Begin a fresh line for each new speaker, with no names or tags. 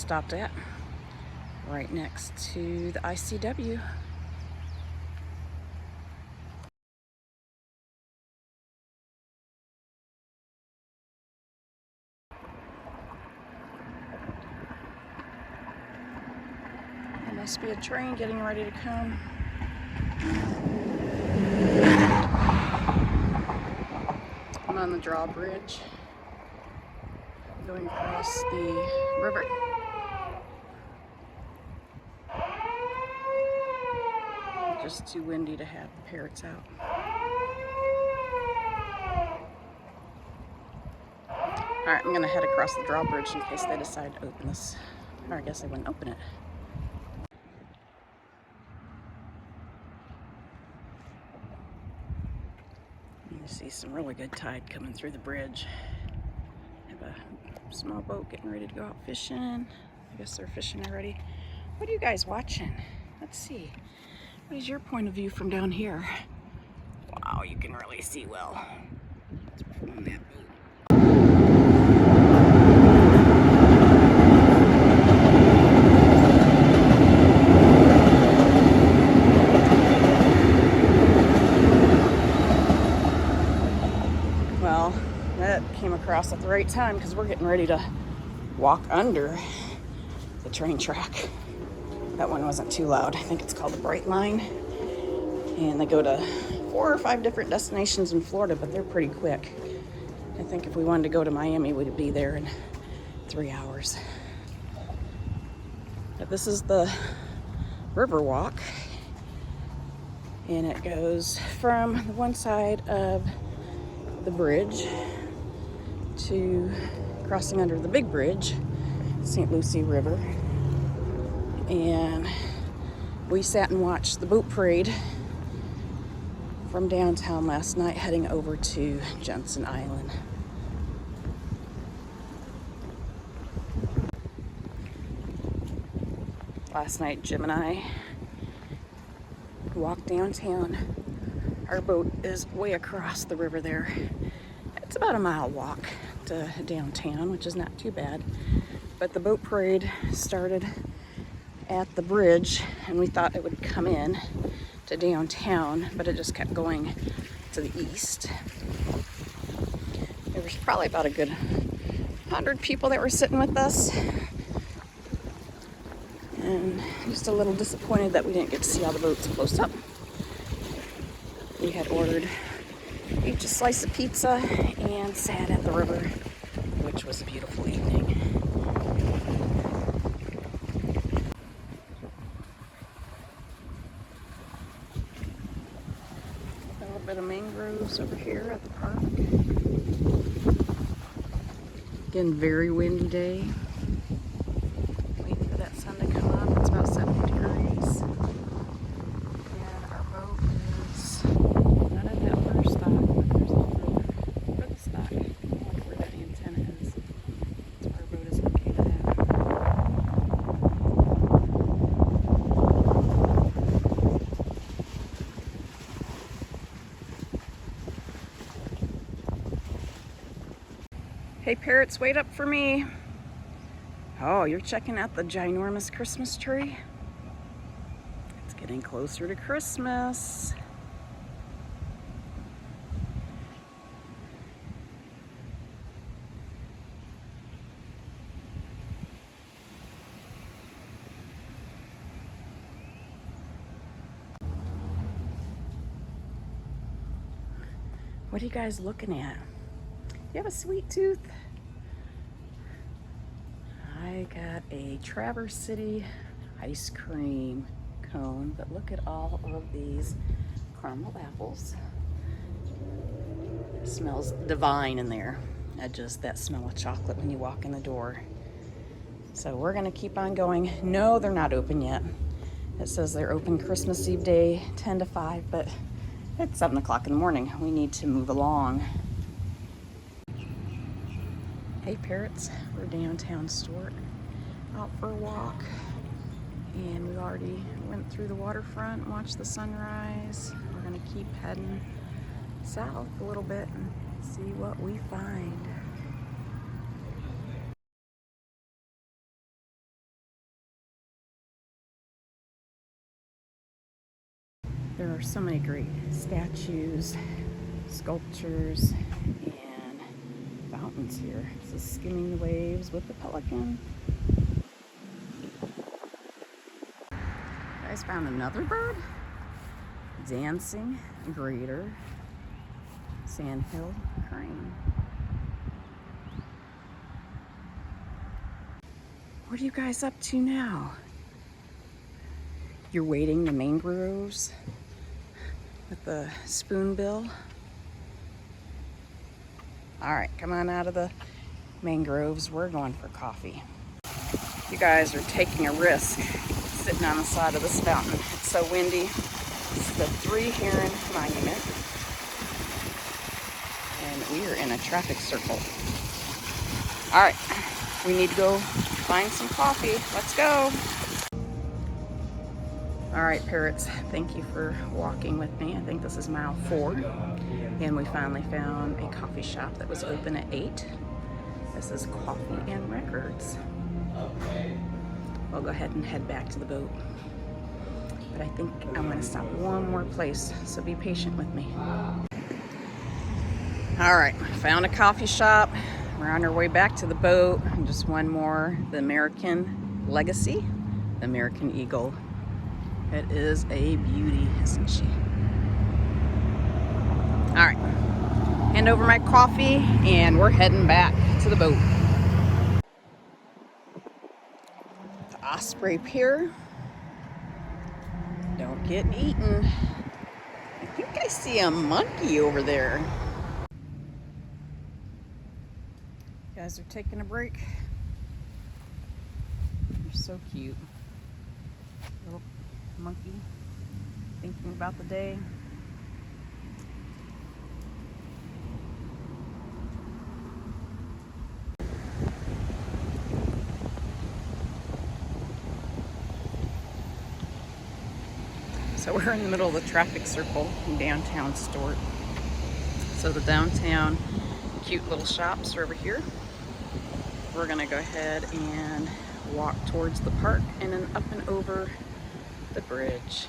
stopped at, right next to the ICW. There must be a train getting ready to come. I'm on the drawbridge going across the river. Just too windy to have the parrots out. Alright, I'm gonna head across the drawbridge in case they decide to open this. Or I guess they wouldn't open it. You see some really good tide coming through the bridge. Have a small boat getting ready to go out fishing. I guess they're fishing already. What are you guys watching? Let's see. What is your point of view from down here? Wow, you can really see well. Let's pull on that boat. Well, that came across at the right time because we're getting ready to walk under the train track. That one wasn't too loud. I think it's called the Bright Line. And they go to 4 or 5 different destinations in Florida, but they're pretty quick. I think if we wanted to go to Miami, we'd be there in 3 hours. But this is the river walk. And it goes from the one side of the bridge to crossing under the big bridge, St. Lucie River. And we sat and watched the boat parade from downtown last night, heading over to Jensen Island. Last night, Jim and I walked downtown. Our boat is way across the river there. It's about a mile walk to downtown, which is not too bad. But the boat parade started at the bridge, and we thought it would come in to downtown, but it just kept going to the east. There was probably about a good 100 people that were sitting with us, and just a little disappointed that we didn't get to see all the boats close up. We had ordered each a slice of pizza and sat at the river, which was a beautiful evening. A little bit of mangroves over here at the park. Again, very windy day. Waiting for that sun to come up. It's about 70 degrees. And our boat is not at that first stop, but there's a little further stop. I wonder where that antenna is. That's where our boat is located at. Hey Parrots, wait up for me. Oh, you're checking out the ginormous Christmas tree? It's getting closer to Christmas. What are you guys looking at? You have a sweet tooth? I got a Traverse City ice cream cone, but look at all of these caramel apples. It smells divine in there. That smell of chocolate when you walk in the door. So we're gonna keep on going. No, they're not open yet. It says they're open Christmas Eve day, 10 to 5, but it's 7 o'clock in the morning. We need to move along. Hey Parrots, we're downtown Stuart, out for a walk, and we already went through the waterfront and watched the sunrise. We're gonna keep heading south a little bit and see what we find. There are so many great statues, sculptures, and fountains here. This is skimming the waves with the pelican. You guys found another bird? Dancing greater sandhill crane. What are you guys up to now? You're wading the mangroves with the spoonbill. All right, come on out of the mangroves. We're going for coffee. You guys are taking a risk sitting on the side of this fountain. It's so windy. This is the Three Heron Monument. And we are in a traffic circle. All right, we need to go find some coffee. Let's go. All right, Parrots, thank you for walking with me. I think this is mile 4. And we finally found a coffee shop that was open at 8. This is Coffee and Records. We'll go ahead and head back to the boat. But I think I'm gonna stop one more place, so be patient with me. All right, found a coffee shop. We're on our way back to the boat. And just one more, the American Legacy, the American Eagle. It is a beauty, isn't she? All right, hand over my coffee and we're heading back to the boat. The Osprey Pier. Don't get eaten. I think I see a monkey over there. You guys are taking a break. You're so cute. Little monkey thinking about the day. So we're in the middle of the traffic circle in downtown Stuart. So the downtown cute little shops are over here. We're gonna go ahead and walk towards the park and then up and over the bridge.